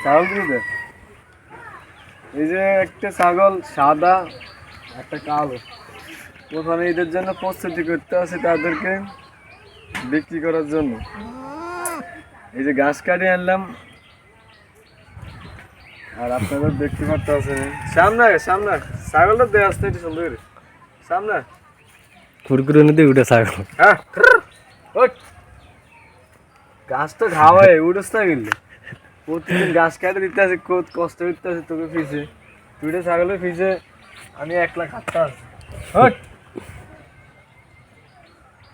ছাগল দিতে এই যে একটা ছাগল সাদা একটা কালো প্রথমে ঈদের জন্য প্রস্তুতি করতে আছে তাদেরকে বিক্রি করার জন্য। এই যে ঘাস কাটিয়ে আনলাম আর আপনারা দেখতে পাচ্ছেন সামনে সামনে ছাগলটা দিয়ে আসতে একটু সুন্দর করে সামনে কুরকুরে নদী উঠে ছাগল। হ্যাঁ গাছ তো খাওয়াই উঠোস না গেলে প্রতিদিন গাছ কাটে দিতে আছে কষ্ট করতে আছে তোকে ফিসে দুইটা ছাগলের ফিসে আমি 1 লাখ খাটতে আছি।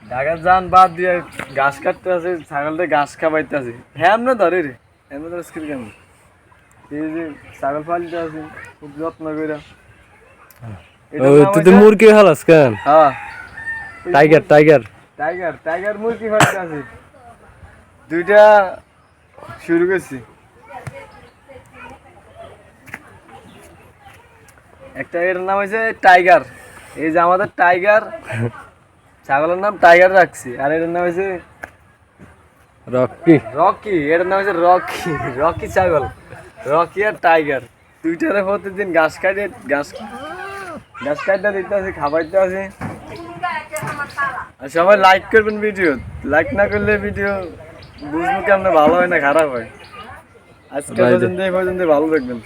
ঢাকার যান বাদ দিয়ে ঘাস কাটতে আছে ছাগলটা ঘাস খাওয়াইতে আছে হ্যাঁ আমরা ধরে রে এমন ধরে স্কিল কেমন এই যে ছাগল পালিতে আছে খুব যত্ন করে তুই তো মুরগি হালাস কেন? হ্যাঁ টাইগার টাইগার টাইগার টাইগার মুরগি ফাটতে আছে দুইটা শুরু করছি একটা এর নাম হয়েছে টাইগার এই যে আমাদের টাইগার ছাগলের নাম টাইগার রাখছি আর এটার নাম হয়েছে রকি রকি এটার নাম হয়েছে রকি রকি ছাগল রকি আর টাইগার দুইটারে প্রতিদিন ঘাস কাটিয়ে ঘাস কাটতে দিতে আছে খাবাইতে আছে। আর সবাই লাইক করবেন ভিডিও লাইক না করলে ভিডিও বুঝবো কেমন ভালো হয় না খারাপ হয়। আজকে পর্যন্ত এই পর্যন্ত ভালো থাকবেন।